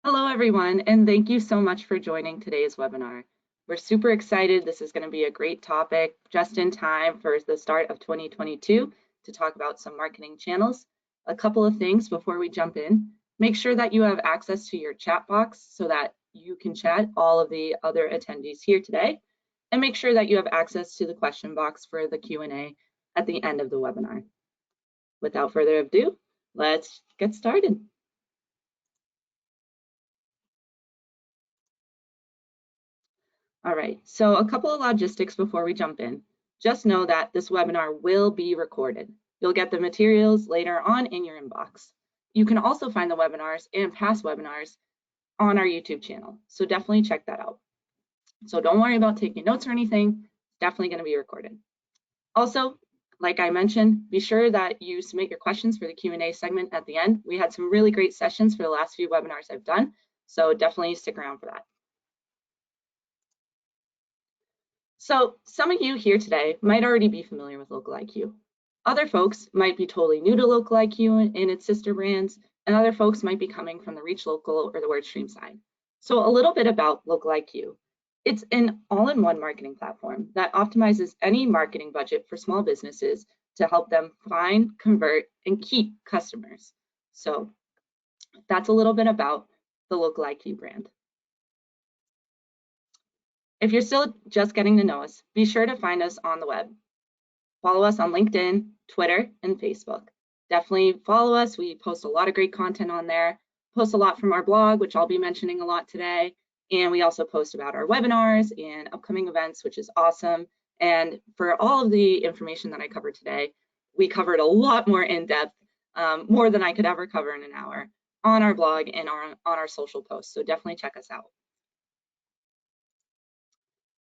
Hello, everyone, and thank you so much for joining today's webinar. We're super excited. This is going to be a great topic just in time for the start of 2022 to talk about some marketing channels. A couple of things before we jump in. Make sure that you have access to your chat box so that you can chat all of the other attendees here today. And make sure that you have access to the question box for the Q&A at the end of the webinar. Without further ado, let's get started. All right, so a couple of logistics before we jump in. Just know that this webinar will be recorded. You'll get the materials later on in your inbox. You can also find the webinars and past webinars on our YouTube channel, so definitely check that out. So don't worry about taking notes or anything, it's definitely going to be recorded. Also, like I mentioned, be sure that you submit your questions for the Q&A segment at the end. We had some really great sessions for the last few webinars I've done, so definitely stick around for that. So some of you here today might already be familiar with Local IQ. Other folks might be totally new to Local IQ and its sister brands, and other folks might be coming from the Reach Local or the WordStream side. So a little bit about Local IQ. It's an all-in-one marketing platform that optimizes any marketing budget for small businesses to help them find, convert, and keep customers. So that's a little bit about the Local IQ brand. If you're still just getting to know us, be sure to find us on the web. Follow us on LinkedIn, Twitter, and Facebook. Definitely follow us. We post a lot of great content on there. Post a lot from our blog, which I'll be mentioning a lot today. And we also post about our webinars and upcoming events, which is awesome. And for all of the information that I covered today, we covered a lot more in depth, more than I could ever cover in an hour on our blog and on our social posts. So definitely check us out.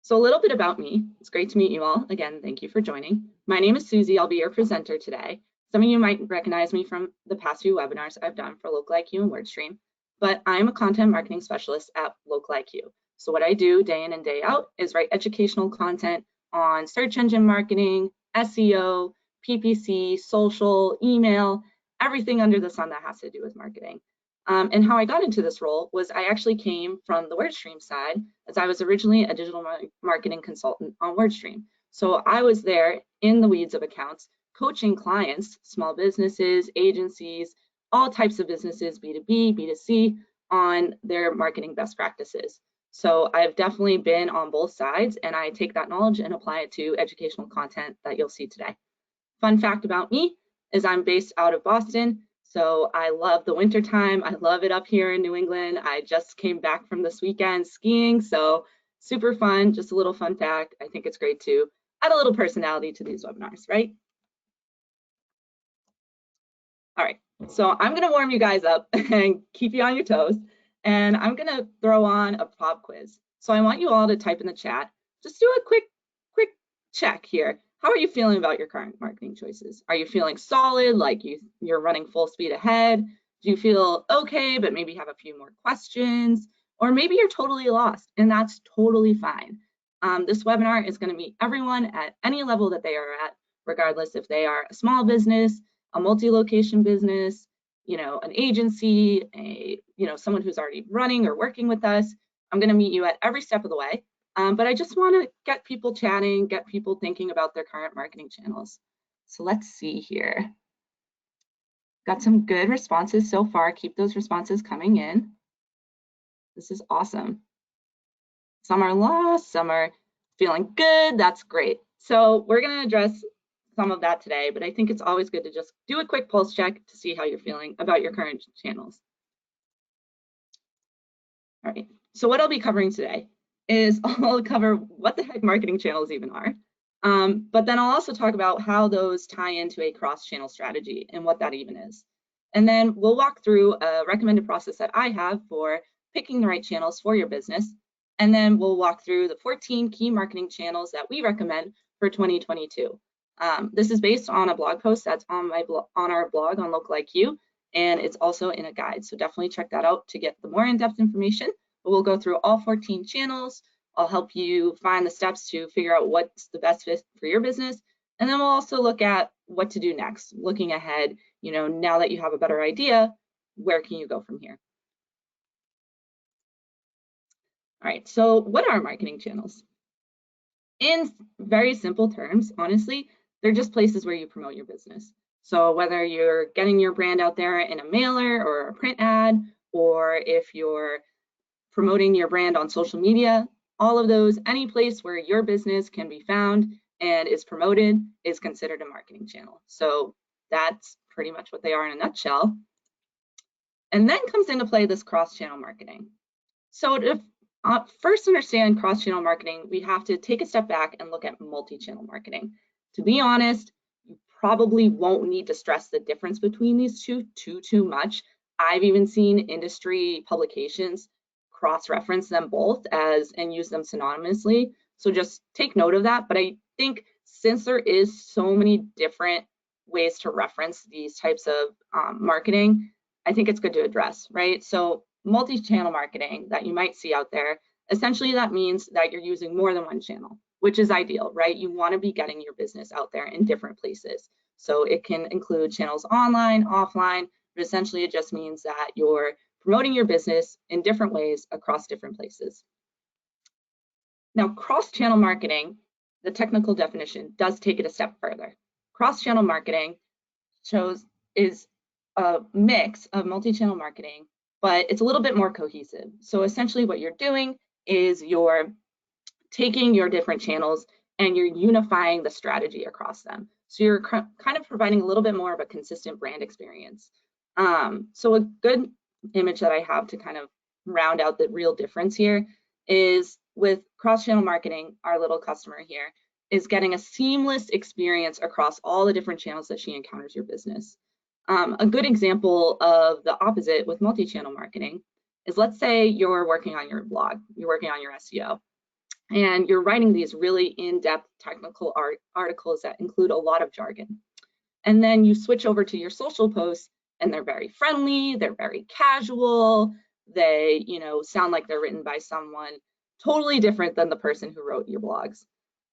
So a little bit about me. It's great to meet you all. Again, thank you for joining. My name is Susie. I'll be your presenter today. Some of you might recognize me from the past few webinars I've done for Local IQ and WordStream, but I'm a content marketing specialist at Local IQ. So what I do day in and day out is write educational content on search engine marketing, SEO, PPC, social, email, everything under the sun that has to do with marketing. And how I got into this role was I actually came from the WordStream side, as I was originally a digital marketing consultant on WordStream. So I was there in the weeds of accounts, coaching clients, small businesses, agencies, all types of businesses, B2B, B2C, on their marketing best practices. So I've definitely been on both sides, and I take that knowledge and apply it to educational content that you'll see today. Fun fact about me is I'm based out of Boston. So I love the winter time. I love it up here in New England. I just came back from this weekend skiing, so super fun. Just a little fun fact. I think it's great to add a little personality to these webinars, right? All right, so I'm gonna warm you guys up and keep you on your toes, and I'm gonna throw on a pop quiz. So I want you all to type in the chat. Just do a quick check here. How are you feeling about your current marketing choices? Are you feeling solid, like you're running full speed ahead? Do you feel okay, but maybe have a few more questions? Or maybe you're totally lost, and that's totally fine. This webinar is going to meet everyone at any level that they are at, regardless if they are a small business, a multi-location business, an agency, someone who's already running or working with us. I'm going to meet you at every step of the way. But I just want to get people chatting, get people thinking about their current marketing channels. So let's see here. Got some good responses so far. Keep those responses coming in. This is awesome. Some are lost, some are feeling good. That's great. So we're going to address some of that today, but I think it's always good to just do a quick pulse check to see how you're feeling about your current channels. All right, so what I'll be covering today is I'll cover what the heck marketing channels even are. But then I'll also talk about how those tie into a cross-channel strategy and what that even is. And then we'll walk through a recommended process that I have for picking the right channels for your business. And then we'll walk through the 14 key marketing channels that we recommend for 2022. This is based on a blog post that's on our blog on Local IQ, and it's also in a guide. So definitely check that out to get the more in-depth information. But we'll go through all 14 channels. I'll help you find the steps to figure out what's the best fit for your business. And then we'll also look at what to do next, looking ahead, now that you have a better idea, where can you go from here? All right, so what are marketing channels? In very simple terms, honestly, they're just places where you promote your business. So whether you're getting your brand out there in a mailer or a print ad, or if you're promoting your brand on social media, all of those, any place where your business can be found and is promoted is considered a marketing channel. So that's pretty much what they are in a nutshell. And then comes into play this cross-channel marketing. So to first understand cross-channel marketing, we have to take a step back and look at multi-channel marketing. To be honest, you probably won't need to stress the difference between these two too much. I've even seen industry publications cross-reference them both and use them synonymously. So just take note of that. But I think since there is so many different ways to reference these types of marketing, I think it's good to address, right? So multi-channel marketing that you might see out there, essentially that means that you're using more than one channel, which is ideal, right? You want to be getting your business out there in different places. So it can include channels online, offline, but essentially it just means that you're promoting your business in different ways across different places. Now, cross-channel marketing, the technical definition, does take it a step further. Cross-channel marketing is a mix of multi-channel marketing, but it's a little bit more cohesive. So essentially what you're doing is you're taking your different channels and you're unifying the strategy across them. So you're kind of providing a little bit more of a consistent brand experience. So a good image that I have to kind of round out the real difference here is with cross-channel marketing, our little customer here is getting a seamless experience across all the different channels that she encounters your business. A good example of the opposite with multi-channel marketing is, let's say you're working on your blog, you're working on your SEO, and you're writing these really in-depth technical articles that include a lot of jargon. And then you switch over to your social posts and they're very friendly, they're very casual, they, sound like they're written by someone totally different than the person who wrote your blogs.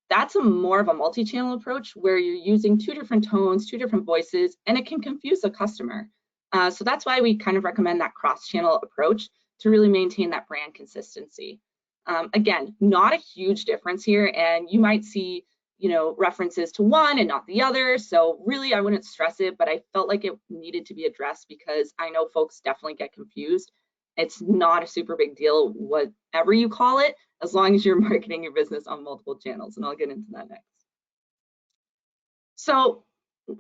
That's more of a multi-channel approach where you're using two different tones, two different voices, and it can confuse a customer. So that's why we kind of recommend that cross-channel approach to really maintain that brand consistency. Again, not a huge difference here, and you might see, references to one and not the other. So really, I wouldn't stress it, but I felt like it needed to be addressed because I know folks definitely get confused. It's not a super big deal, whatever you call it, as long as you're marketing your business on multiple channels, and I'll get into that next. So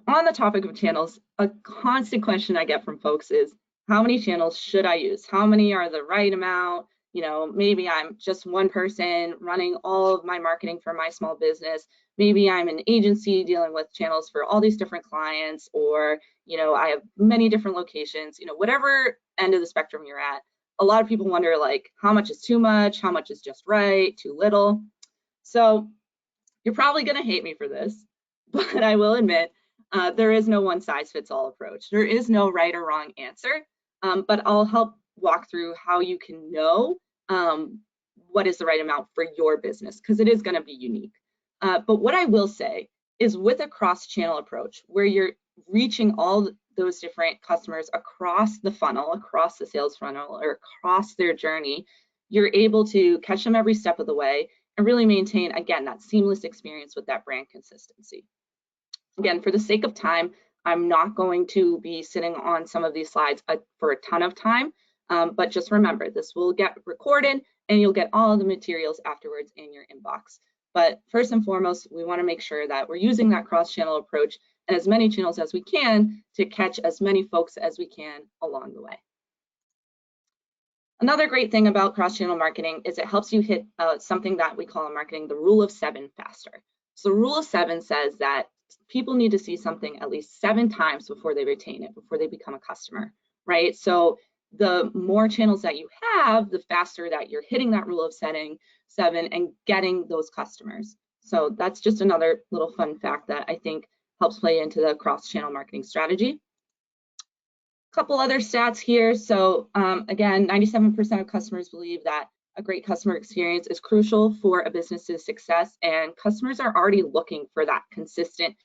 on the topic of channels, a constant question I get from folks is, how many channels should I use? How many are the right amount? Maybe I'm just one person running all of my marketing for my small business. Maybe I'm an agency dealing with channels for all these different clients, or, I have many different locations, whatever end of the spectrum you're at. A lot of people wonder, like, how much is too much? How much is just right? Too little? So you're probably going to hate me for this, but I will admit there is no one size fits all approach. There is no right or wrong answer, but I'll help walk through how you can know what is the right amount for your business, because it is going to be unique. But what I will say is, with a cross-channel approach where you're reaching all those different customers across the funnel, across the sales funnel, or across their journey, you're able to catch them every step of the way and really maintain, again, that seamless experience with that brand consistency. Again, for the sake of time, I'm not going to be sitting on some of these slides for a ton of time, but just remember, this will get recorded and you'll get all of the materials afterwards in your inbox. But first and foremost, we want to make sure that we're using that cross-channel approach and as many channels as we can to catch as many folks as we can along the way. Another great thing about cross-channel marketing is it helps you hit something that we call in marketing the rule of 7 faster. So the rule of 7 says that people need to see something at least 7 times before they retain it, before they become a customer, right? So the more channels that you have, the faster that you're hitting that rule of 7 and getting those customers. So that's just another little fun fact that I think helps play into the cross-channel marketing strategy. A couple other stats here. So again, 97% of customers believe that a great customer experience is crucial for a business's success, and customers are already looking for that consistent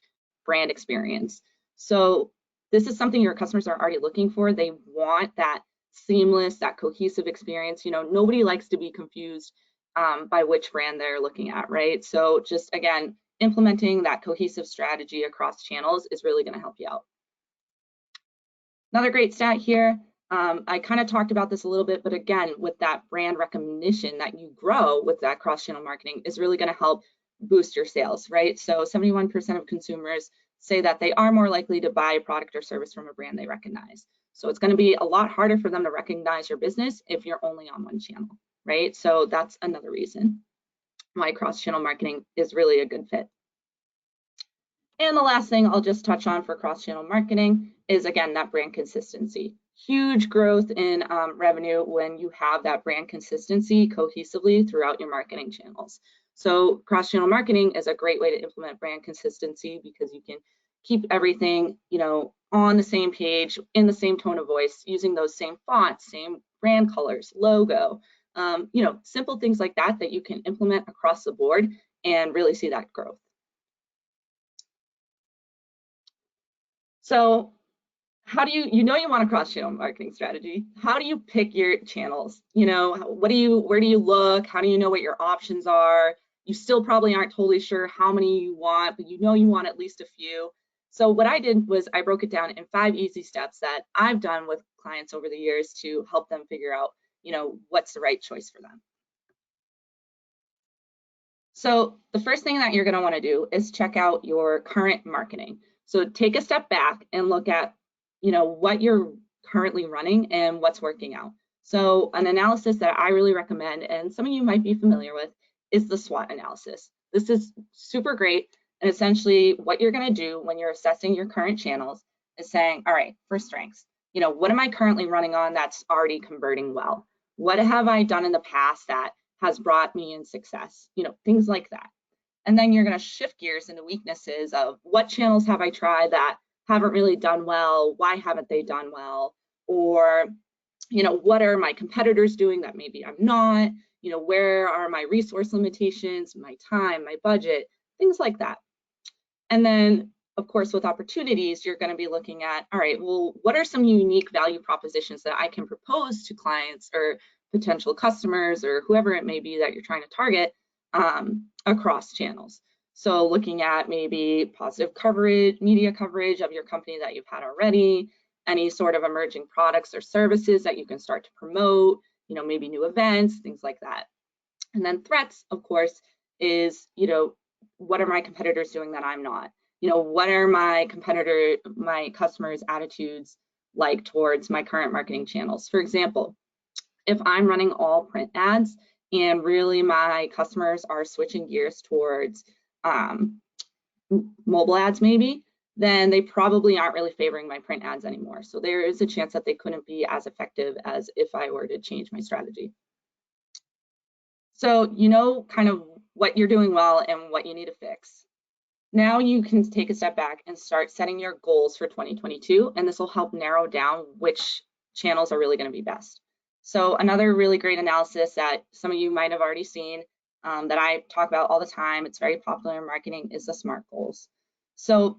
brand experience. So this is something your customers are already looking for. They want that seamless, that cohesive experience. Nobody likes to be confused by which brand they're looking at, right? So just, again, implementing that cohesive strategy across channels is really going to help you out. Another great stat here, I kind of talked about this a little bit, but again, with that brand recognition that you grow with that cross-channel marketing is really going to help boost your sales, right? So 71% of consumers say that they are more likely to buy a product or service from a brand they recognize. So it's going to be a lot harder for them to recognize your business if you're only on one channel, right? So that's another reason why cross-channel marketing is really a good fit. And the last thing I'll just touch on for cross-channel marketing is, again, that brand consistency. Huge growth in revenue when you have that brand consistency cohesively throughout your marketing channels. So cross-channel marketing is a great way to implement brand consistency because you can keep everything, on the same page, in the same tone of voice, using those same fonts, same brand colors, logo, simple things like that that you can implement across the board and really see that growth. So how do you want a cross-channel marketing strategy? How do you pick your channels? Where do you look? How do you know what your options are? You still probably aren't totally sure how many you want, but you want at least a few. So what I did was I broke it down in 5 easy steps that I've done with clients over the years to help them figure out, what's the right choice for them. So the first thing that you're going to want to do is check out your current marketing. So take a step back and look at, what you're currently running and what's working out. So an analysis that I really recommend, and some of you might be familiar with, is the SWOT analysis. This is super great. And essentially what you're going to do when you're assessing your current channels is saying, all right, for strengths, what am I currently running on that's already converting well? What have I done in the past that has brought me in success? Things like that. And then you're going to shift gears into weaknesses of what channels have I tried that haven't really done well? Why haven't they done well? Or, what are my competitors doing that maybe I'm not? Where are my resource limitations, my time, my budget, things like that. And then, of course, with opportunities, you're going to be looking at, all right, well, what are some unique value propositions that I can propose to clients or potential customers or whoever it may be that you're trying to target across channels. So looking at maybe positive coverage, media coverage of your company that you've had already, any sort of emerging products or services that you can start to promote, maybe new events, things like that. And then threats, of course, is, what are my competitors doing that I'm not? What are my customers' attitudes like towards my current marketing channels? For example, if I'm running all print ads and really my customers are switching gears towards mobile ads maybe, then they probably aren't really favoring my print ads anymore. So there is a chance that they couldn't be as effective as if I were to change my strategy. So kind of what you're doing well and what you need to fix. Now you can take a step back and start setting your goals for 2022, and this will help narrow down which channels are really going to be best. So another really great analysis that some of you might have already seen that I talk about all the time, it's very popular in marketing, is the SMART goals. So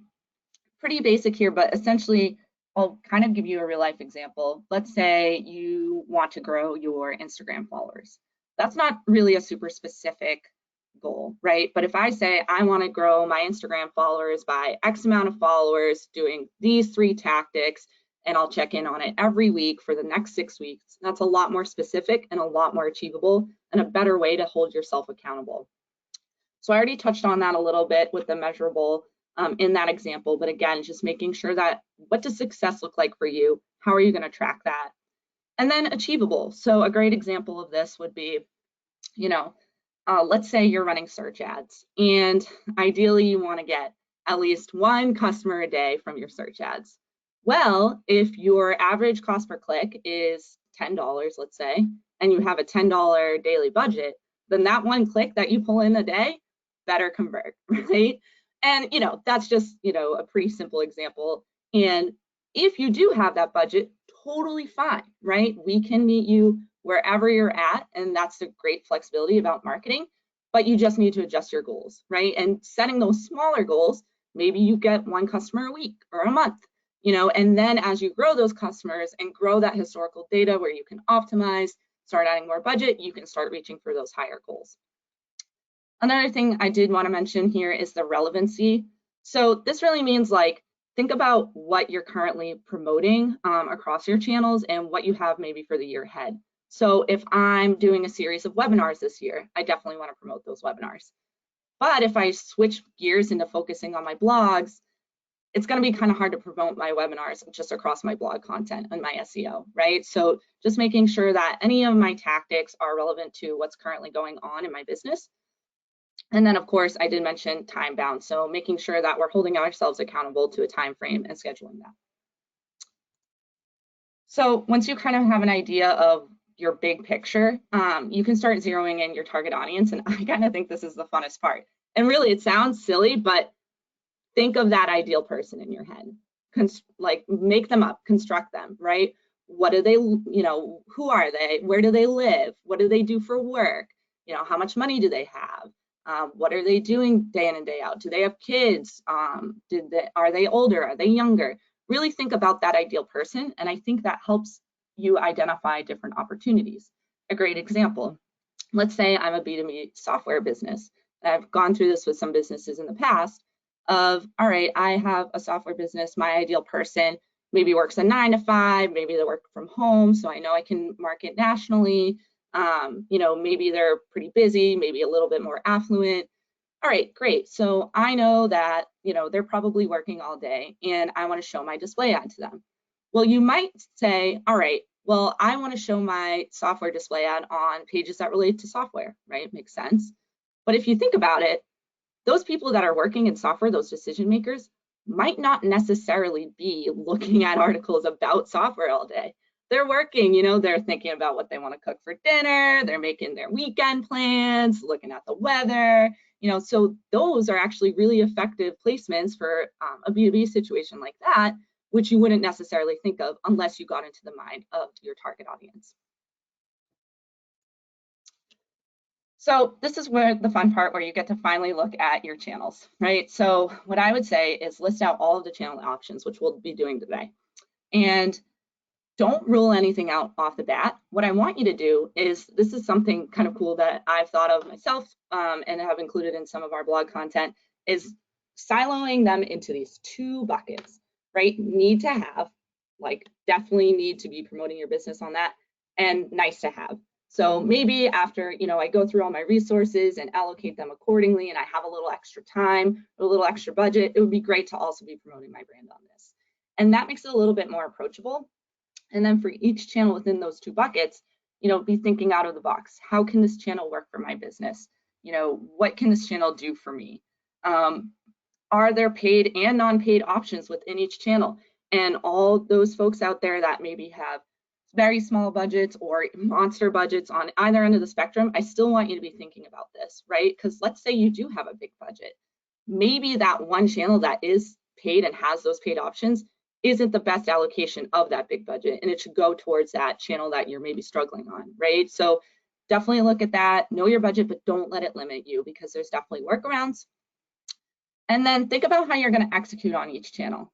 pretty basic here, but essentially I'll kind of give you a real life example. Let's say you want to grow your Instagram followers. That's not really a super specific goal, right? But if I say I want to grow my Instagram followers by X amount of followers doing these 3 tactics, and I'll check in on it every week for the next 6 weeks, that's a lot more specific and a lot more achievable and a better way to hold yourself accountable. So I already touched on that a little bit with the measurable in that example, but again, just making sure that what does success look like for you? How are you going to track that? And then achievable. So a great example of this would be, let's say you're running search ads, and ideally you want to get at least 1 customer a day from your search ads. Well, if your average cost per click is $10, let's say, and you have a $10 daily budget, then that 1 click that you pull in a day better convert, right? And that's just a pretty simple example. And if you do have that budget, totally fine, right? We can meet you wherever you're at, and that's the great flexibility about marketing, but you just need to adjust your goals, right? And setting those smaller goals, maybe you get 1 customer a week or a month, And then as you grow those customers and grow that historical data where you can optimize, start adding more budget, you can start reaching for those higher goals. Another thing I did want to mention here is the relevancy. So this really means like, think about what you're currently promoting across your channels and what you have maybe for the year ahead. So if I'm doing a series of webinars this year, I definitely want to promote those webinars. But if I switch gears into focusing on my blogs, it's going to be kind of hard to promote my webinars just across my blog content and my SEO, right? So just making sure that any of my tactics are relevant to what's currently going on in my business. And then, of course, I did mention time bound. So making sure that we're holding ourselves accountable to a time frame and scheduling that. So once you kind of have an idea of your big picture, you can start zeroing in your target audience. And I kind of think this is the funnest part. And really, it sounds silly, but think of that ideal person in your head. Like make them up, construct them, right? What do they, who are they? Where do they live? What do they do for work? How much money do they have? What are they doing day in and day out? Do they have kids? Are they older? Are they younger? Really think about that ideal person. And I think that helps you identify different opportunities. A great example, let's say I'm a B2B software business. I've gone through this with some businesses in the past of, all right, I have a software business, my ideal person maybe works a 9 to 5, maybe they work from home, so I know I can market nationally. Maybe they're pretty busy, maybe a little bit more affluent. All right, great. So I know that, they're probably working all day and I want to show my display ad to them. Well, you might say, all right, well, I want to show my software display ad on pages that relate to software, right? Makes sense. But if you think about it, those people that are working in software, those decision makers, might not necessarily be looking at articles about software all day. They're working, they're thinking about what they want to cook for dinner, they're making their weekend plans, looking at the weather, so those are actually really effective placements for a B2B situation like that, which you wouldn't necessarily think of unless you got into the mind of your target audience. So this is where the fun part where you get to finally look at your channels, right? So what I would say is list out all of the channel options, which we'll be doing today. And don't rule anything out off the bat. What I want you to do is, this is something kind of cool that I've thought of myself and have included in some of our blog content, is siloing them into these 2 buckets, right? Need to have, like definitely need to be promoting your business on that, and nice to have. So maybe after, I go through all my resources and allocate them accordingly, and I have a little extra time, a little extra budget, it would be great to also be promoting my brand on this. And that makes it a little bit more approachable. And then for each channel within those 2 buckets, be thinking out of the box. How can this channel work for my business? What can this channel do for me? Are there paid and non-paid options within each channel? And all those folks out there that maybe have very small budgets or monster budgets on either end of the spectrum, I still want you to be thinking about this, right? Because let's say you do have a big budget. Maybe that one channel that is paid and has those paid options isn't the best allocation of that big budget, and it should go towards that channel that you're maybe struggling on, right? So definitely look at that, know your budget, but don't let it limit you, because there's definitely workarounds. And then think about how you're going to execute on each channel.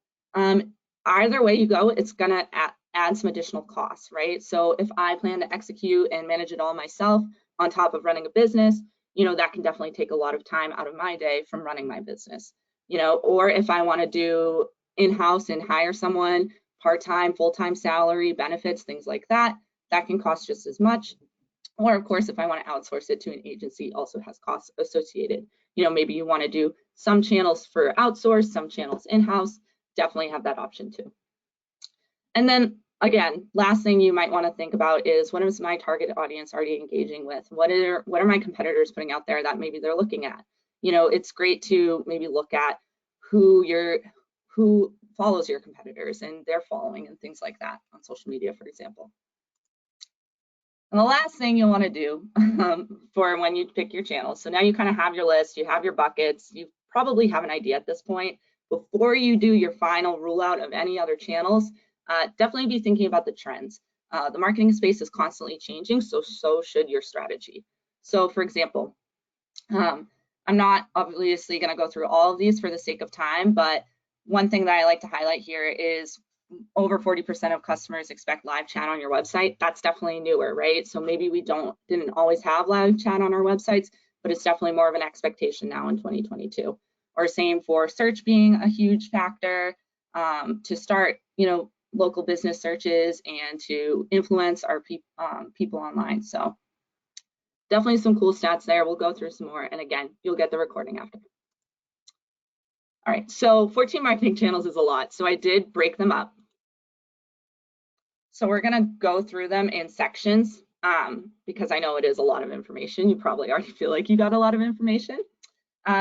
Either way you go, it's going to add some additional costs, right? So if I plan to execute and manage it all myself on top of running a business, that can definitely take a lot of time out of my day from running my business, or if I want to do in-house and hire someone, part-time, full-time salary, benefits, things like that, that can cost just as much. Or of course, if I want to outsource it to an agency, also has costs associated. Maybe you want to do some channels for outsource, some channels in-house, definitely have that option too. And then again, last thing you might want to think about is, what is my target audience already engaging with? What are my competitors putting out there that maybe they're looking at? It's great to maybe look at who follows your competitors and their following and things like that on social media, for example. And the last thing you'll want to do for when you pick your channels, so now you kind of have your list, you have your buckets, you probably have an idea at this point. Before you do your final rule out of any other channels, definitely be thinking about the trends. The marketing space is constantly changing, so should your strategy. So for example, I'm not obviously going to go through all of these for the sake of time, but One thing that I like to highlight here is over 40% of customers expect live chat on your website. That's definitely newer, right? So maybe we didn't always have live chat on our websites, but it's definitely more of an expectation now in 2022. Or same for search being a huge factor to start, local business searches and to influence our people online. So definitely some cool stats there. We'll go through some more. And again, you'll get the recording after. All right, so 14 marketing channels is a lot. So I did break them up. So we're going to go through them in sections because I know it is a lot of information. You probably already feel like you got a lot of information.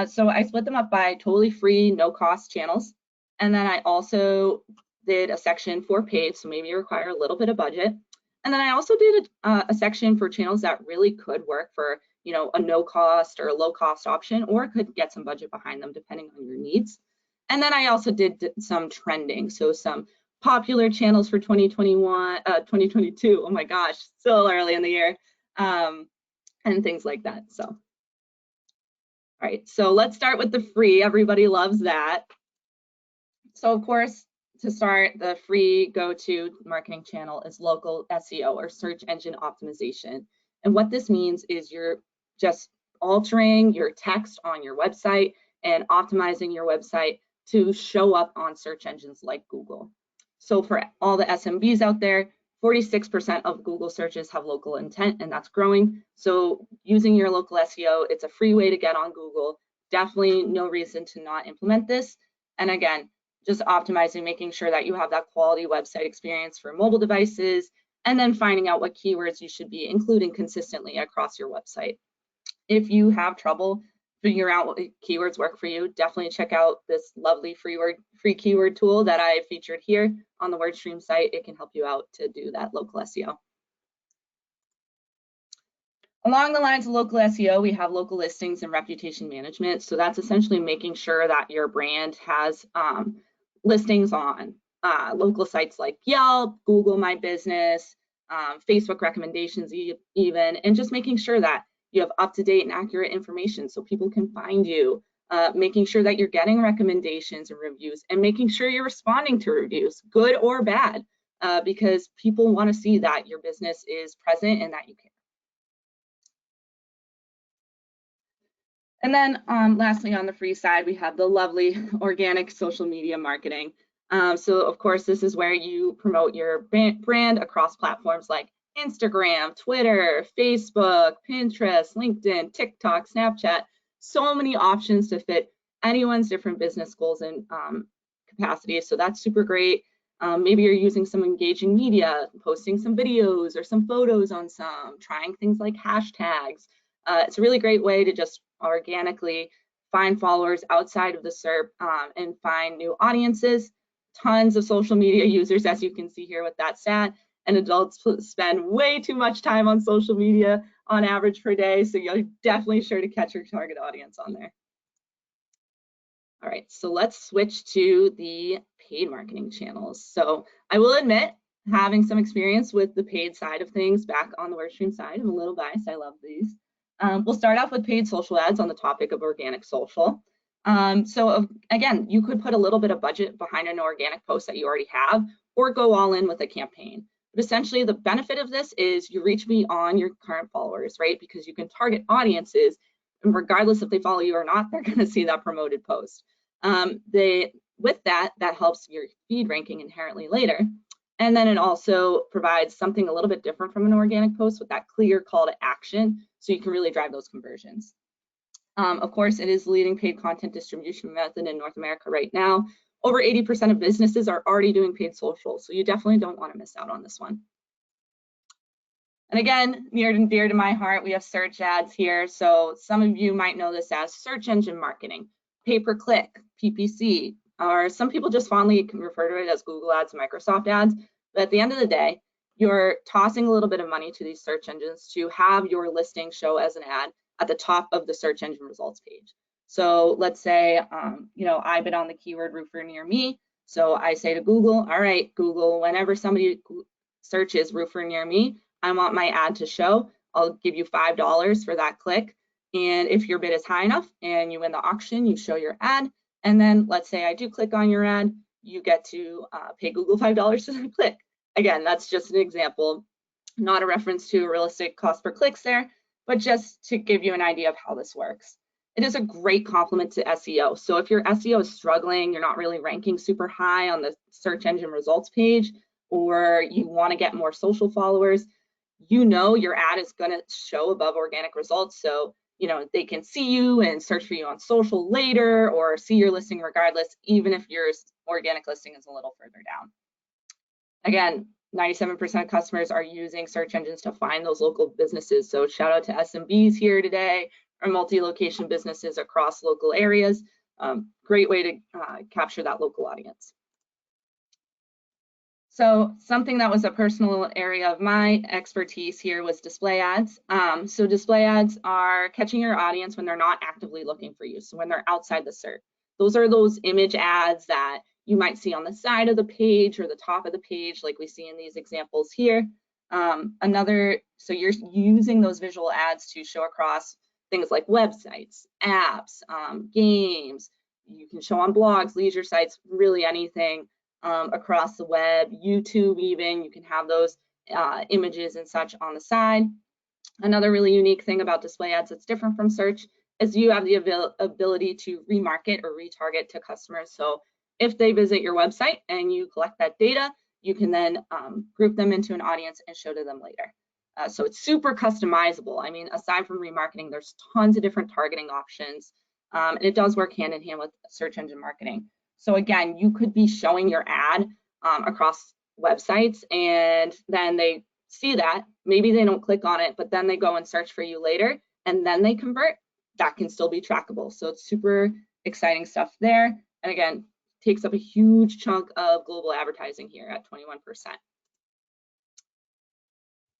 So I split them up by totally free, no cost channels. And then I also did a section for paid, so maybe you require a little bit of budget. And then I also did a section for channels that really could work for, a no cost or a low cost option, or could get some budget behind them depending on your needs. And then I also did some trending, so some popular channels for 2022. Oh my gosh, still early in the year, and things like that. So, all right, so let's start with the free. Everybody loves that. So of course, to start, the free go-to marketing channel is local SEO, or search engine optimization. And what this means is you're just altering your text on your website and optimizing your website to show up on search engines like Google. So for all the SMBs out there, 46% of Google searches have local intent, and that's growing. So using your local SEO, it's a free way to get on Google. Definitely no reason to not implement this. And again, just optimizing, making sure that you have that quality website experience for mobile devices, and then finding out what keywords you should be including consistently across your website. If you have trouble figuring out what keywords work for you, definitely check out this lovely free keyword tool that I featured here on the WordStream site. It can help you out to do that local SEO. Along the lines of local SEO, we have local listings and reputation management. So that's essentially making sure that your brand has listings on local sites like Yelp, Google My Business, Facebook recommendations even, and just making sure that you have up-to-date and accurate information so people can find you, making sure that you're getting recommendations and reviews, and making sure you're responding to reviews, good or bad, because people want to see that your business is present and that you care. And then lastly, on the free side, we have the lovely organic social media marketing. So of course, this is where you promote your brand across platforms like Instagram, Twitter, Facebook, Pinterest, LinkedIn, TikTok, Snapchat. So many options to fit anyone's different business goals and capacities. So that's super great. Maybe you're using some engaging media, posting some videos or some photos on some, trying things like hashtags. It's a really great way to just organically find followers outside of the SERP and find new audiences. Tons of social media users, as you can see here with that stat, and adults spend way too much time on social media on average per day, so you're definitely sure to catch your target audience on there. All right, so let's switch to the paid marketing channels. So I will admit, having some experience with the paid side of things back on the WordStream side, I'm a little biased, I love these. We'll start off with paid social ads on the topic of organic social. So again, you could put a little bit of budget behind an organic post that you already have, or go all in with a campaign. But essentially, the benefit of this is you reach beyond your current followers, right? Because you can target audiences, and regardless if they follow you or not, they're going to see that promoted post. With that helps your feed ranking inherently later. And then it also provides something a little bit different from an organic post with that clear call to action, so you can really drive those conversions. Of course, it is the leading paid content distribution method in North America right now. Over 80% of businesses are already doing paid social, so you definitely don't want to miss out on this one. And again, near and dear to my heart, we have search ads here. So some of you might know this as search engine marketing, pay-per-click, PPC, or some people just fondly refer to it as Google ads, Microsoft ads. But at the end of the day, you're tossing a little bit of money to these search engines to have your listing show as an ad at the top of the search engine results page. So let's say, I bid on the keyword roofer near me. So I say to Google, all right, Google, whenever somebody searches roofer near me, I want my ad to show. I'll give you $5 for that click. And if your bid is high enough and you win the auction, you show your ad. And then let's say I do click on your ad, you get to pay Google $5 to click. Again, that's just an example, not a reference to a realistic cost per clicks there, but just to give you an idea of how this works. It is a great complement to SEO. So if your SEO is struggling, you're not really ranking super high on the search engine results page, or you want to get more social followers, you know your ad is going to show above organic results. So, you know, they can see you and search for you on social later, or see your listing regardless, even if your organic listing is a little further down. Again, 97% of customers are using search engines to find those local businesses. So shout out to SMBs here today, or multi-location businesses across local areas. Great way to capture that local audience. So something that was a personal area of my expertise here was display ads. So display ads are catching your audience when they're not actively looking for you. So when they're outside the SERP. Those are those image ads that you might see on the side of the page or the top of the page, like we see in these examples here. So you're using those visual ads to show across things like websites, apps, games. You can show on blogs, leisure sites, really anything across the web, YouTube even. You can have those images and such on the side. Another really unique thing about display ads that's different from search is you have the ability to remarket or retarget to customers. So if they visit your website and you collect that data, you can then group them into an audience and show to them later. So it's super customizable. I mean, aside from remarketing, there's tons of different targeting options, and it does work hand in hand with search engine marketing. So again, you could be showing your ad across websites, and then they see that, maybe they don't click on it, but then they go and search for you later, and then they convert. That can still be trackable. So it's super exciting stuff there. And again, takes up a huge chunk of global advertising here at 21%.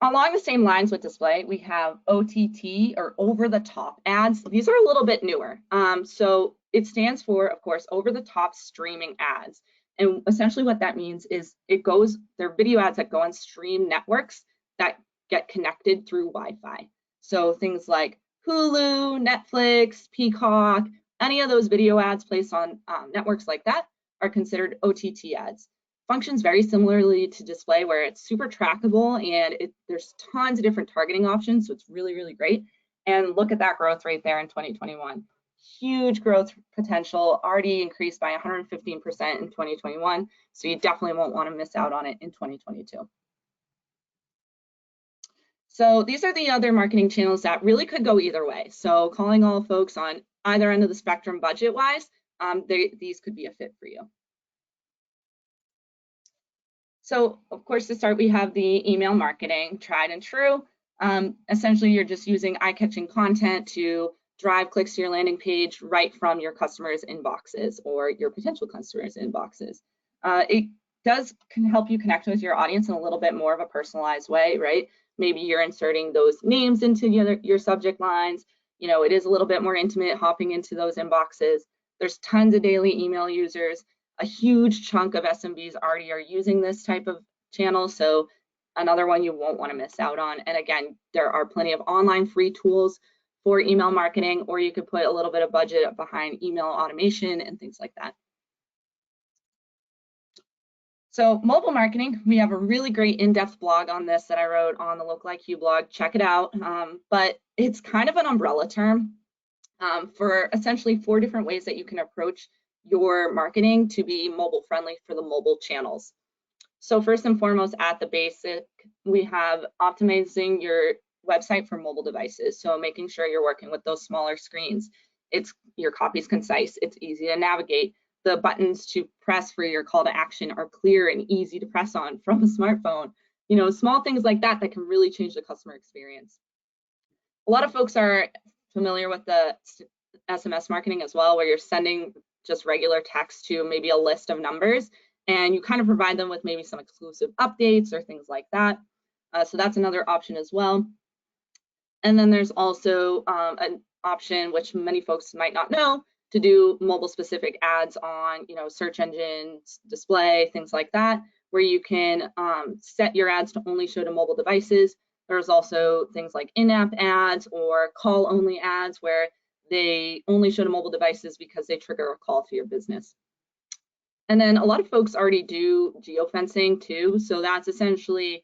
Along the same lines with display, we have OTT, or over-the-top ads. These are a little bit newer. So it stands for, of course, over-the-top streaming ads. And essentially what that means is they're video ads that go on stream networks that get connected through Wi-Fi. So things like Hulu, Netflix, Peacock, any of those video ads placed on networks like that are considered OTT ads. Functions very similarly to display, where it's super trackable and there's tons of different targeting options, so it's really, really great. And look at that growth rate there in 2021. Huge growth potential, already increased by 115% in 2021, so you definitely won't want to miss out on it in 2022. So these are the other marketing channels that really could go either way. So calling all folks on either end of the spectrum budget-wise, these could be a fit for you. So of course, to start, we have the email marketing, tried and true. Essentially, you're just using eye-catching content to drive clicks to your landing page right from your customers' inboxes or your potential customers' inboxes. It can help you connect with your audience in a little bit more of a personalized way, right? Maybe you're inserting those names into your subject lines. You know, it is a little bit more intimate hopping into those inboxes. There's tons of daily email users. A huge chunk of SMBs already are using this type of channel, so another one you won't want to miss out on. And again, there are plenty of online free tools for email marketing, or you could put a little bit of budget behind email automation and things like that. So mobile marketing, we have a really great in-depth blog on this that I wrote on the Local IQ blog. Check it out. But it's kind of an umbrella term for essentially 4 different ways that you can approach your marketing to be mobile friendly for the mobile channels. So first and foremost, at the basic, we have optimizing your website for mobile devices. So making sure you're working with those smaller screens. Your copy is concise, it's easy to navigate. The buttons to press for your call to action are clear and easy to press on from a smartphone. You know, small things like that can really change the customer experience. A lot of folks are familiar with the SMS marketing as well, where you're sending just regular text to maybe a list of numbers, and you kind of provide them with maybe some exclusive updates or things like that. So that's another option as well. And then there's also an option, which many folks might not know, to do mobile specific ads on, you know, search engines, display, things like that, where you can set your ads to only show to mobile devices. There's also things like in-app ads or call-only ads, where they only show to mobile devices because they trigger a call to your business. And then a lot of folks already do geofencing too. So that's essentially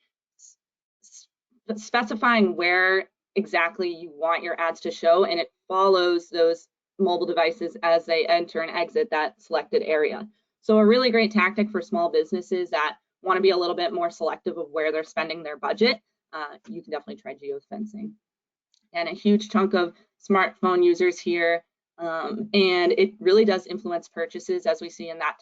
specifying where exactly you want your ads to show, and it follows those mobile devices as they enter and exit that selected area. So a really great tactic for small businesses that want to be a little bit more selective of where they're spending their budget. You can definitely try geofencing. And a huge chunk of smartphone users here, and it really does influence purchases, as we see in that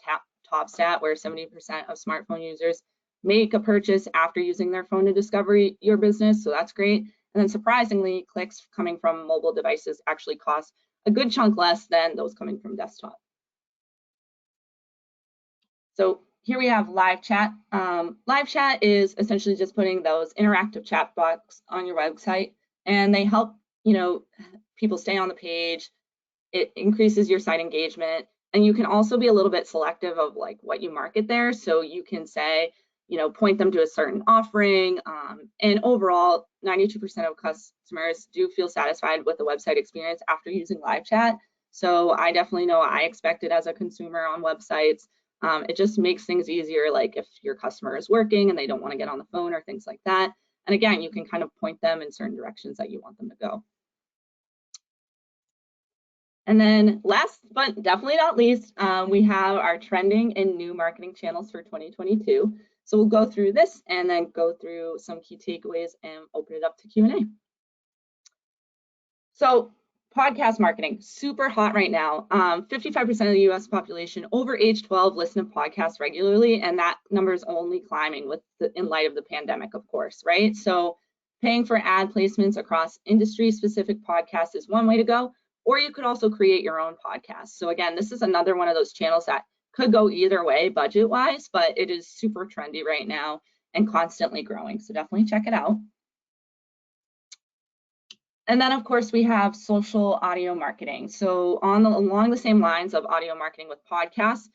top stat where 70% of smartphone users make a purchase after using their phone to discover your business, so that's great. And then surprisingly, clicks coming from mobile devices actually cost a good chunk less than those coming from desktop. So here we have live chat. Live chat is essentially just putting those interactive chat box on your website, and they help, you know, people stay on the page. It increases your site engagement, and you can also be a little bit selective of like what you market there. So you can say, you know, point them to a certain offering, and overall 92% of customers do feel satisfied with the website experience after using live chat. So I definitely know I expect it as a consumer on websites. It just makes things easier, like if your customer is working and they don't want to get on the phone or things like that. And again, you can kind of point them in certain directions that you want them to go. And then last but definitely not least, we have our trending and new marketing channels for 2022. So we'll go through this and then go through some key takeaways and open it up to Q&A. So podcast marketing, super hot right now. 55% of the US population over age 12 listen to podcasts regularly, and that number is only climbing in light of the pandemic, of course, right? So paying for ad placements across industry-specific podcasts is one way to go, or you could also create your own podcast. So again, this is another one of those channels that could go either way budget-wise, but it is super trendy right now and constantly growing, so definitely check it out. And then, of course, we have social audio marketing. So along the same lines of audio marketing with podcasts,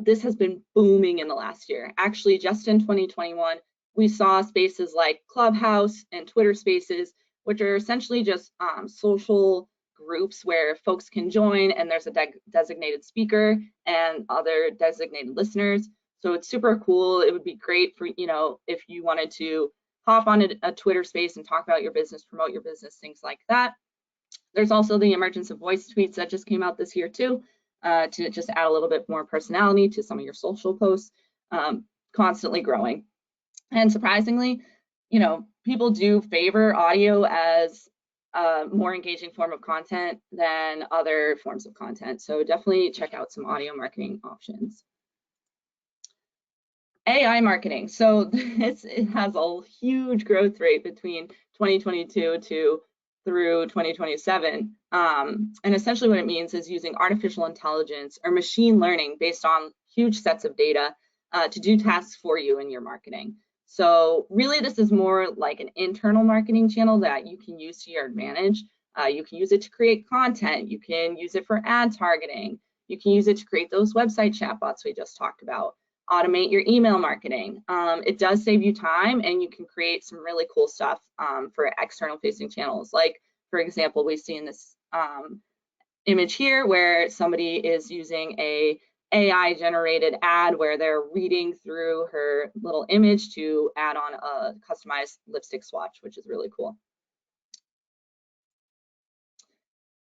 this has been booming in the last year. Actually, just in 2021, we saw spaces like Clubhouse and Twitter Spaces, which are essentially just social groups where folks can join, and there's a designated speaker and other designated listeners. So it's super cool. It would be great for, you know, if you wanted to hop on a Twitter space and talk about your business, promote your business, things like that. There's also the emergence of voice tweets that just came out this year too, to just add a little bit more personality to some of your social posts, constantly growing. And surprisingly, you know, people do favor audio as a more engaging form of content than other forms of content. So definitely check out some audio marketing options. AI marketing. So it has a huge growth rate between 2022 through 2027. And essentially what it means is using artificial intelligence or machine learning based on huge sets of data to do tasks for you in your marketing. So really this is more like an internal marketing channel that you can use to your advantage. You can use it to create content. You can use it for ad targeting. You can use it to create those website chatbots we just talked about. Automate your email marketing. It does save you time, and you can create some really cool stuff for external facing channels. Like, for example, we see in this image here where somebody is using a AI generated ad where they're reading through her little image to add on a customized lipstick swatch, which is really cool.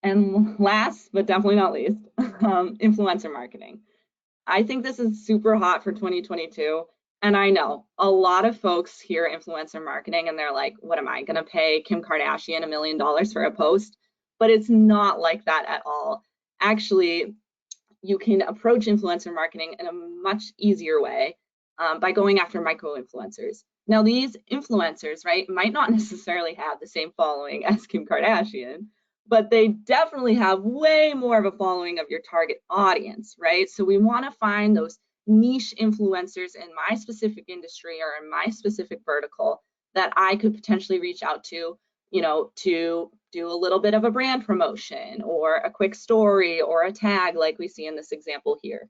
And last, but definitely not least, influencer marketing. I think this is super hot for 2022. And I know a lot of folks hear influencer marketing and they're like, what am I going to pay Kim Kardashian $1 million for a post? But it's not like that at all. Actually, you can approach influencer marketing in a much easier way by going after micro influencers. Now, these influencers, right, might not necessarily have the same following as Kim Kardashian, but they definitely have way more of a following of your target audience, right? So we want to find those niche influencers in my specific industry or in my specific vertical that I could potentially reach out to, you know, to do a little bit of a brand promotion or a quick story or a tag like we see in this example here.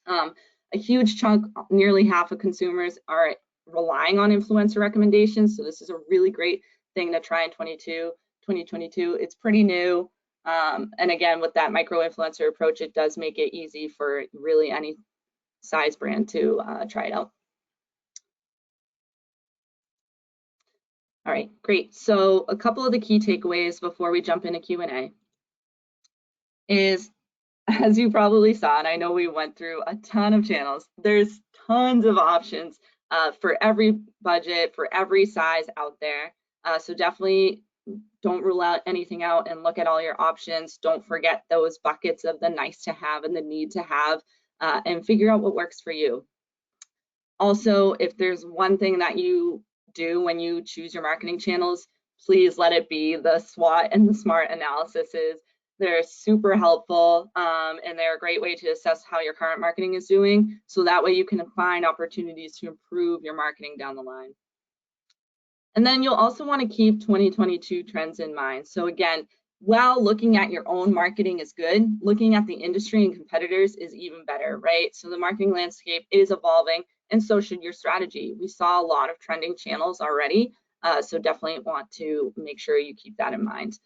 A huge chunk, nearly half of consumers are relying on influencer recommendations. So this is a really great thing to try in 2022. It's pretty new. And again, with that micro-influencer approach, it does make it easy for really any size brand to try it out. All right, great. So a couple of the key takeaways before we jump into Q&A is, as you probably saw, and I know we went through a ton of channels, there's tons of options for every budget, for every size out there. So definitely don't rule out anything out and look at all your options. Don't forget those buckets of the nice to have and the need to have, and figure out what works for you. Also, if there's one thing that you do when you choose your marketing channels, please let it be the SWOT and the SMART analyses. They're super helpful, and they're a great way to assess how your current marketing is doing. So that way you can find opportunities to improve your marketing down the line. And then you'll also want to keep 2022 trends in mind. So again, while looking at your own marketing is good, looking at the industry and competitors is even better, right? So the marketing landscape is evolving, and so should your strategy. We saw a lot of trending channels already, so definitely want to make sure you keep that in mind.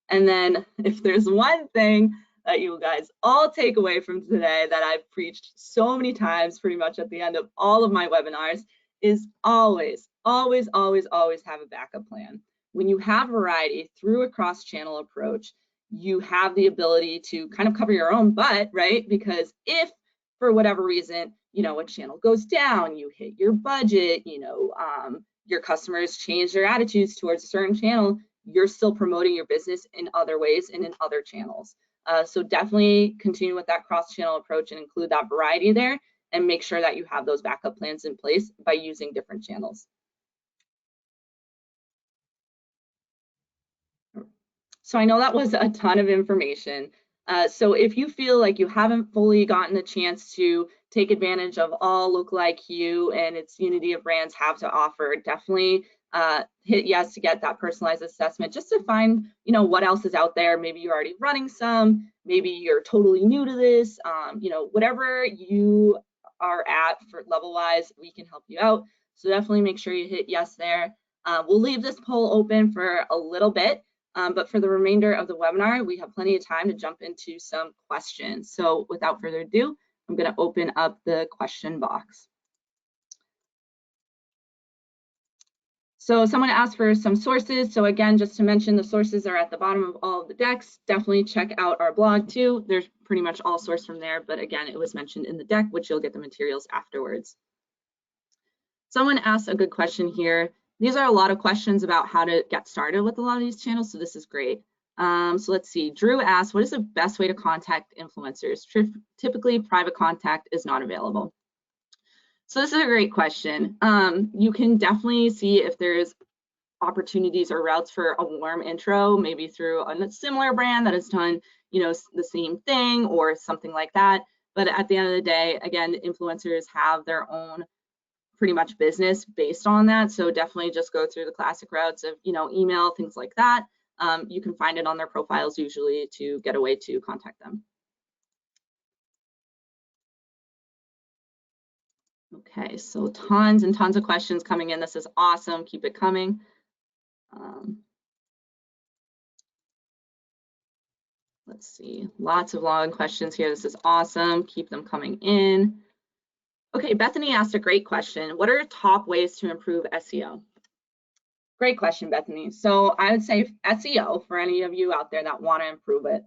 And then if there's one thing that you guys all take away from today that I've preached so many times pretty much at the end of all of my webinars is always have a backup plan. When you have variety through a cross-channel approach, you have the ability to kind of cover your own butt, right? Because if for whatever reason, a channel goes down, you hit your budget, your customers change their attitudes towards a certain channel, you're still promoting your business in other ways and in other channels. So definitely continue with that cross-channel approach and include that variety there, and make sure that you have those backup plans in place by using different channels. So I know that was a ton of information. So if you feel like you haven't fully gotten the chance to take advantage of all Look Like You and its unity of brands have to offer, definitely hit yes to get that personalized assessment, just to find what else is out there. Maybe you're already running some, maybe you're totally new to this, whatever you are at for level wise, we can help you out. So definitely make sure you hit yes there. We'll leave this poll open for a little bit. But for the remainder of the webinar, we have plenty of time to jump into some questions. So without further ado, I'm going to open up the question box. So someone asked for some sources. So again, just to mention, the sources are at the bottom of all of the decks. Definitely check out our blog too. There's pretty much all sourced from there, but again, it was mentioned in the deck, which you'll get the materials afterwards. Someone asked a good question here. These are a lot of questions about how to get started with a lot of these channels, so this is great. So let's see. Drew asked, what is the best way to contact influencers? Typically, private contact is not available. So this is a great question. You can definitely see if there's opportunities or routes for a warm intro, maybe through a similar brand that has done, the same thing or something like that. But at the end of the day, again, influencers have their own pretty much business based on that. So definitely just go through the classic routes of, email, things like that. You can find it on their profiles usually to get a way to contact them. Okay, so tons and tons of questions coming in. This is awesome. Keep it coming. Let's see, lots of long questions here. This is awesome. Keep them coming in. Okay, Bethany asked a great question. What are top ways to improve SEO? Great question, Bethany. So I would say SEO, for any of you out there that want to improve it,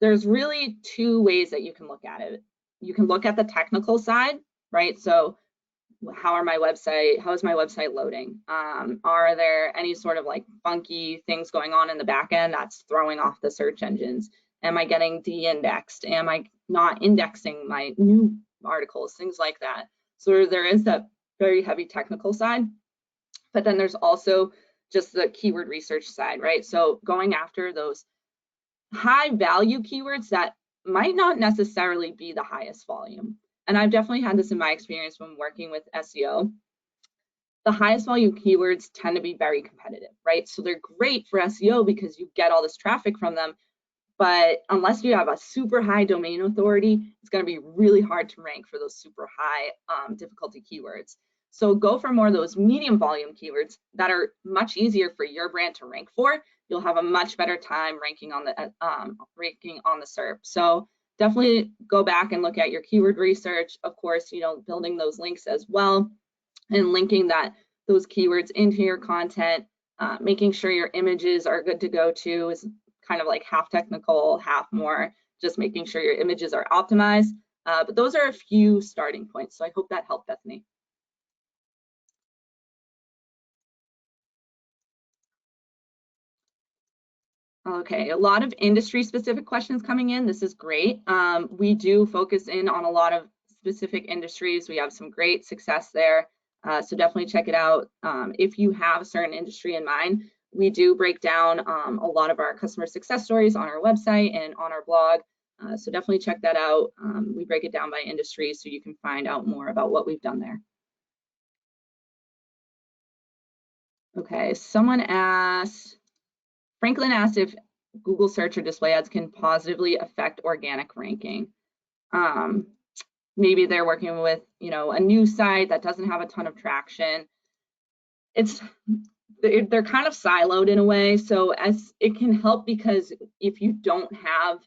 there's really two ways that you can look at it. You can look at the technical side, right? So how is my website loading? Are there any sort of like funky things going on in the back end that's throwing off the search engines? Am I getting de-indexed? Am I not indexing my new articles? Things like that. So there is that very heavy technical side, but then there's also just the keyword research side, right? So going after those high value keywords that might not necessarily be the highest volume. And I've definitely had this in my experience when working with SEO. The highest volume keywords tend to be very competitive, right? So they're great for SEO because you get all this traffic from them, but unless you have a super high domain authority, it's going to be really hard to rank for those super high difficulty keywords. So go for more of those medium volume keywords that are much easier for your brand to rank for, you'll have a much better time ranking on the SERP. So definitely go back and look at your keyword research. Of course, building those links as well and linking those keywords into your content, making sure your images are good to go too is kind of like half technical, half more just making sure your images are optimized. But those are a few starting points. So I hope that helped, Bethany. Okay, a lot of industry specific questions coming in. This is great. We do focus in on a lot of specific industries. We have some great success there. So definitely check it out. If you have a certain industry in mind, we do break down a lot of our customer success stories on our website and on our blog. So definitely check that out. We break it down by industry so you can find out more about what we've done there. Okay, Franklin asked if Google search or display ads can positively affect organic ranking. Maybe they're working with, a new site that doesn't have a ton of traction. They're kind of siloed in a way. So as it can help because if you don't have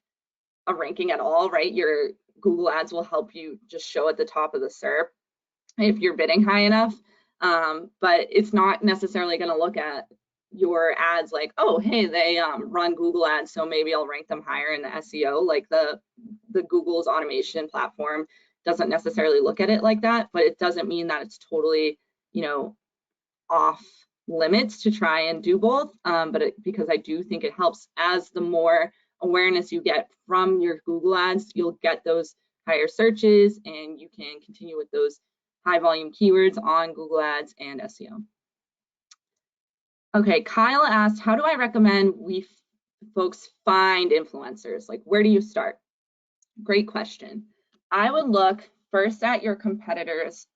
a ranking at all, right, your Google ads will help you just show at the top of the SERP if you're bidding high enough. But it's not necessarily going to look at your ads like, oh, hey, they run Google ads, so maybe I'll rank them higher in the SEO. Like the Google's automation platform doesn't necessarily look at it like that, but it doesn't mean that it's totally, off limits to try and do both. Because I do think it helps as the more awareness you get from your Google ads, you'll get those higher searches and you can continue with those high volume keywords on Google ads and SEO. Okay, Kyle asked, how do I recommend folks find influencers? Like, where do you start? Great question. I would look first at your competitors'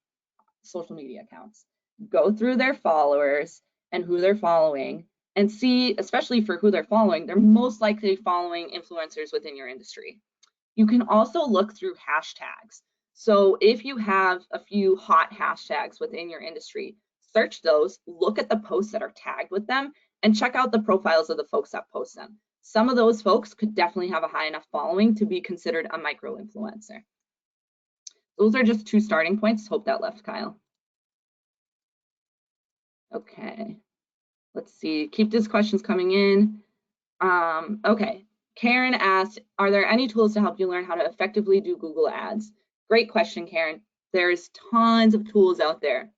social media accounts. Go through their followers and who they're following and see, especially for who they're following, they're most likely following influencers within your industry. You can also look through hashtags. So if you have a few hot hashtags within your industry, search those, look at the posts that are tagged with them, and check out the profiles of the folks that post them. Some of those folks could definitely have a high enough following to be considered a micro influencer. Those are just 2 starting points. Hope that left, Kyle. Okay, let's see. Keep these questions coming in. Okay, Karen asked, are there any tools to help you learn how to effectively do Google ads? Great question, Karen. There's tons of tools out there.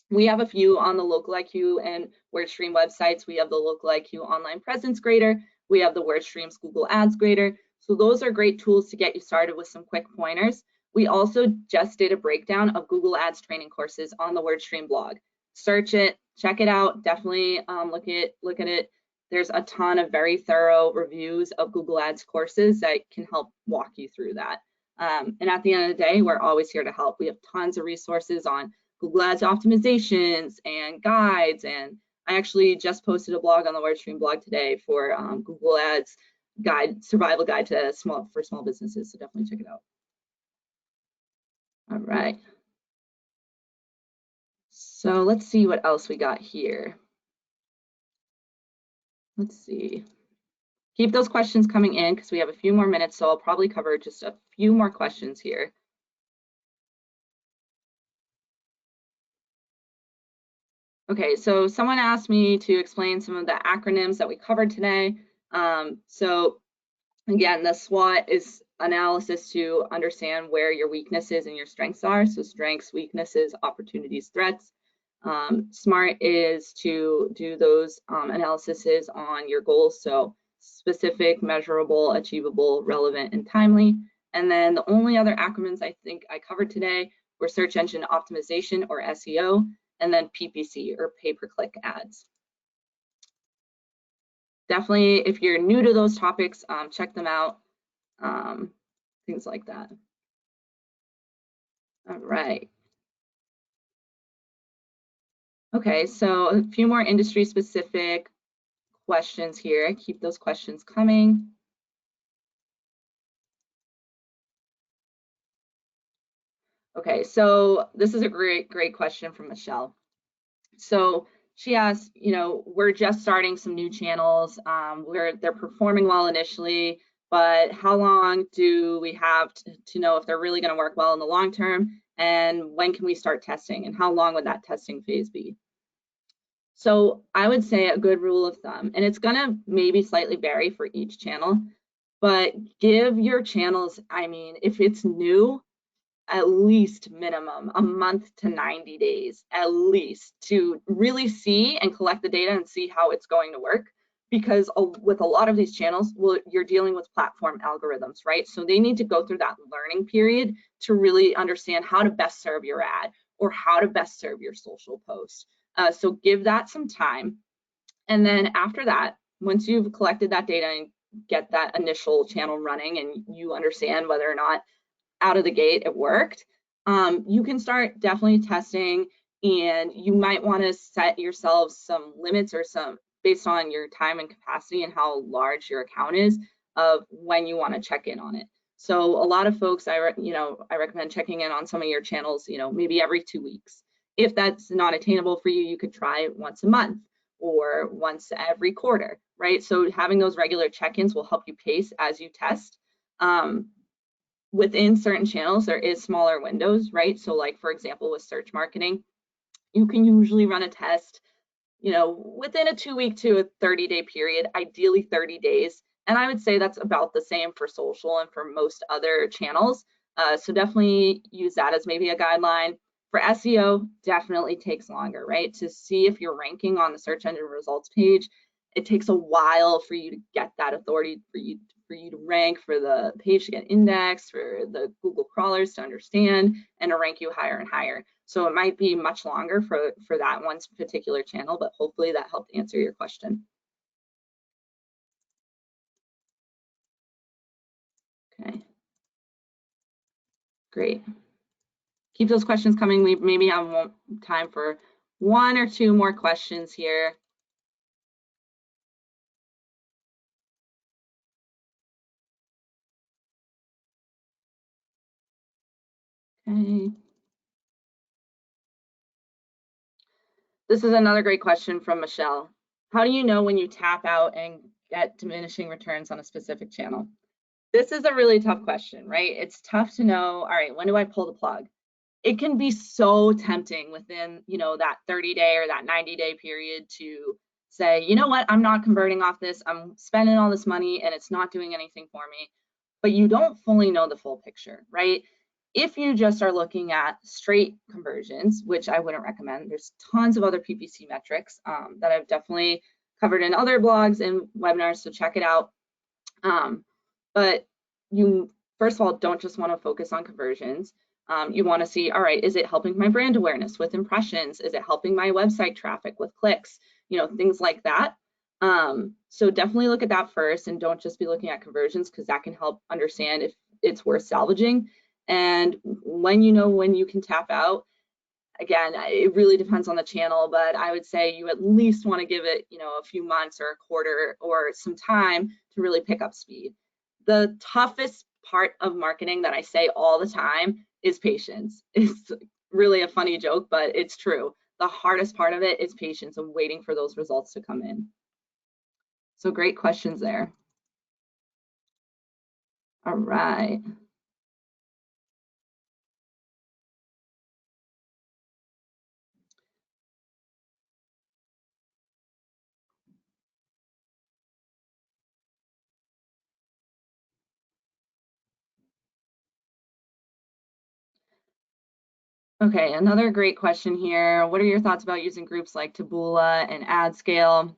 We have a few on the Local IQ and WordStream websites. We have the Local IQ Online Presence Grader. We have the WordStream's Google Ads Grader. So those are great tools to get you started with some quick pointers. We also just did a breakdown of Google Ads training courses on the WordStream blog. Search it, check it out. Definitely look at it. There's a ton of very thorough reviews of Google Ads courses that can help walk you through that. And at the end of the day, we're always here to help. We have tons of resources on Google Ads optimizations and guides. And I actually just posted a blog on the WordStream blog today for Google Ads survival guide for small businesses. So definitely check it out. All right. So let's see what else we got here. Let's see. Keep those questions coming in because we have a few more minutes, so I'll probably cover just a few more questions here. Okay, so someone asked me to explain some of the acronyms that we covered today. So again, the SWOT is analysis to understand where your weaknesses and your strengths are. So strengths, weaknesses, opportunities, threats. SMART is to do those analyses on your goals. So specific, measurable, achievable, relevant, and timely. And then the only other acronyms I think I covered today were search engine optimization or SEO, and then PPC or pay-per-click ads. Definitely, if you're new to those topics, check them out, things like that. All right. Okay, so a few more industry-specific questions here. Keep those questions coming. Okay, so this is a great question from Michelle. So she asked, we're just starting some new channels. They're performing well initially, but how long do we have to know if they're really going to work well in the long term? And when can we start testing? And how long would that testing phase be? So I would say a good rule of thumb, and it's going to maybe slightly vary for each channel, but give your channels, if it's new, at least minimum a month to 90 days, at least, to really see and collect the data and see how it's going to work. Because with a lot of these channels, well, you're dealing with platform algorithms, right? So they need to go through that learning period to really understand how to best serve your ad or how to best serve your social post. So give that some time. And then after that, once you've collected that data and get that initial channel running and you understand whether or not out of the gate it worked, you can start definitely testing, and you might want to set yourselves some limits or some based on your time and capacity and how large your account is of when you want to check in on it. So a lot of folks, I recommend checking in on some of your channels, maybe every 2 weeks. If that's not attainable for you, you could try it once a month or once every quarter, right? So having those regular check-ins will help you pace as you test. Within certain channels, there is smaller windows, right? So like, for example, with search marketing, you can usually run a test, within a 2-week to a 30-day period, ideally 30 days. And I would say that's about the same for social and for most other channels. So definitely use that as maybe a guideline. For SEO, definitely takes longer, right? To see if you're ranking on the search engine results page, it takes a while for you to get that authority for you to rank, for the page to get indexed, for the Google crawlers to understand and to rank you higher and higher. So it might be much longer for that one particular channel, but hopefully that helped answer your question. Okay, great. Keep those questions coming. We maybe have time for 1 or 2 more questions here. Okay. This is another great question from Michelle. How do you know when you tap out and get diminishing returns on a specific channel? This is a really tough question, right? It's tough to know, all right, when do I pull the plug? It can be so tempting within, that 30-day or that 90-day period to say, you know what, I'm not converting off this. I'm spending all this money and it's not doing anything for me. But you don't fully know the full picture, right? If you just are looking at straight conversions, which I wouldn't recommend, there's tons of other PPC metrics that I've definitely covered in other blogs and webinars, so check it out. But you, first of all, don't just want to focus on conversions. You want to see, all right, is it helping my brand awareness with impressions? Is it helping my website traffic with clicks? Things like that. So definitely look at that first, and don't just be looking at conversions, because that can help understand if it's worth salvaging. And when you can tap out, again, it really depends on the channel, but I would say you at least want to give it, a few months or a quarter or some time to really pick up speed. The toughest part of marketing that I say all the time is patience. It's really a funny joke, but it's true. The hardest part of it is patience and waiting for those results to come in. So great questions there. All right. Okay, another great question here. What are your thoughts about using groups like Taboola and AdScale?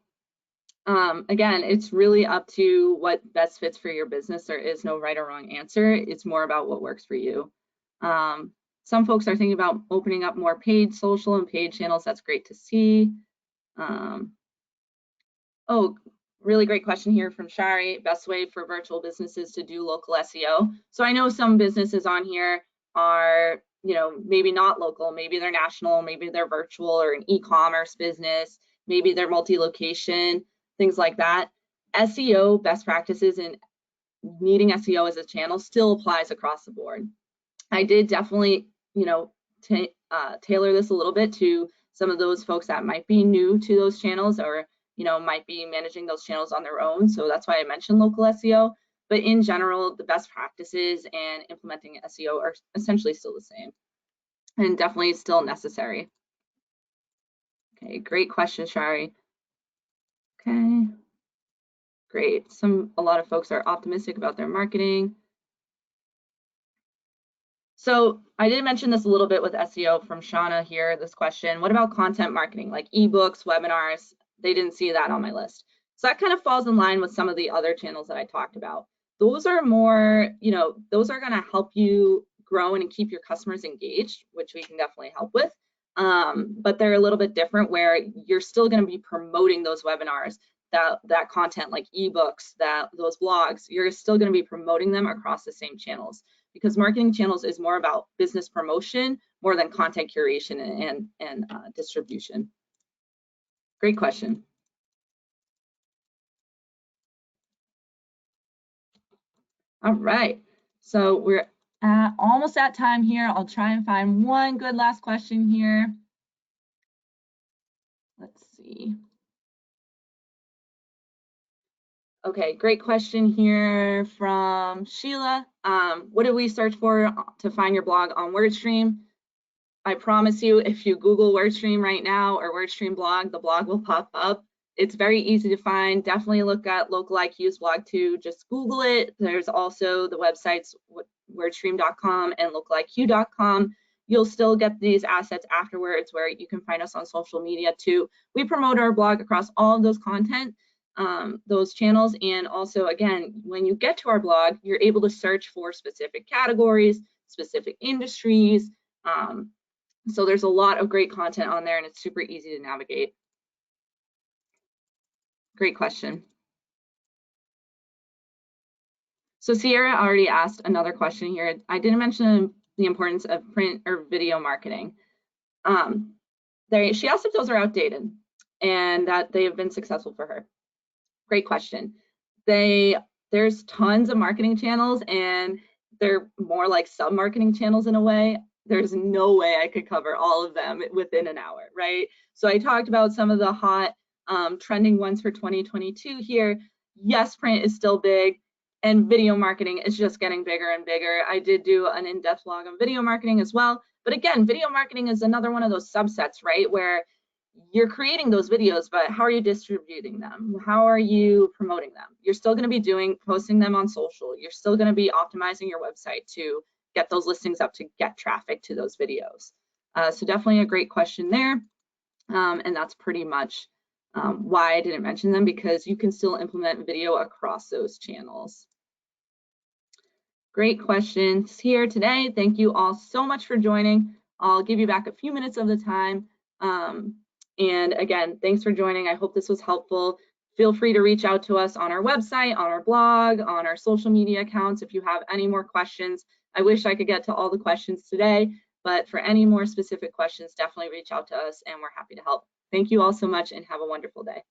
Again, it's really up to what best fits for your business. There is no right or wrong answer. It's more about what works for you. Some folks are thinking about opening up more paid social and paid channels. That's great to see. Oh, really great question here from Shari. Best way for virtual businesses to do local SEO. So I know some businesses on here are, maybe not local, maybe they're national, maybe they're virtual or an e-commerce business, maybe they're multi-location, things like that. SEO best practices and needing SEO as a channel still applies across the board. I did definitely, tailor this a little bit to some of those folks that might be new to those channels or might be managing those channels on their own. So that's why I mentioned local SEO. But in general, the best practices and implementing SEO are essentially still the same and definitely still necessary. Okay, great question, Shari. Okay, great. A lot of folks are optimistic about their marketing. So I did mention this a little bit with SEO from Shauna here, this question. What about content marketing, like ebooks, webinars? They didn't see that on my list. So that kind of falls in line with some of the other channels that I talked about. Those are more, those are going to help you grow and keep your customers engaged, which we can definitely help with. But they're a little bit different where you're still going to be promoting those webinars, that content like ebooks, those blogs, you're still going to be promoting them across the same channels, because marketing channels is more about business promotion more than content curation and distribution. Great question. All right, so we're almost at time here. I'll try and find one good last question here. Let's see. Okay, great question here from Sheila. What do we search for to find your blog on WordStream? I promise you, if you Google WordStream right now or WordStream blog, the blog will pop up. It's very easy to find. Definitely look at Local IQ's blog too. Just Google it. There's also the websites wordstream.com and localiq.com. You'll still get these assets afterwards where you can find us on social media too. We promote our blog across all of those content, those channels. And also, again, when you get to our blog, you're able to search for specific categories, specific industries. So there's a lot of great content on there and it's super easy to navigate. Great question. So Sierra already asked another question here. I didn't mention the importance of print or video marketing. She asked if those are outdated and that they have been successful for her. Great question. There's tons of marketing channels and they're more like sub-marketing channels in a way. There's no way I could cover all of them within an hour, right? So I talked about some of the hot trending ones for 2022 here. Yes, print is still big and video marketing is just getting bigger and bigger. I did do an in-depth blog on video marketing as well. But again, video marketing is another one of those subsets, right? Where you're creating those videos, but how are you distributing them? How are you promoting them? You're still going to be posting them on social. You're still going to be optimizing your website to get those listings up to get traffic to those videos. So definitely a great question there. And that's pretty much why I didn't mention them, because you can still implement video across those channels. Great questions here today. Thank you all so much for joining. I'll give you back a few minutes of the time. And again, thanks for joining. I hope this was helpful. Feel free to reach out to us on our website, on our blog, on our social media accounts if you have any more questions. I wish I could get to all the questions today, but for any more specific questions, definitely reach out to us and we're happy to help. Thank you all so much and have a wonderful day.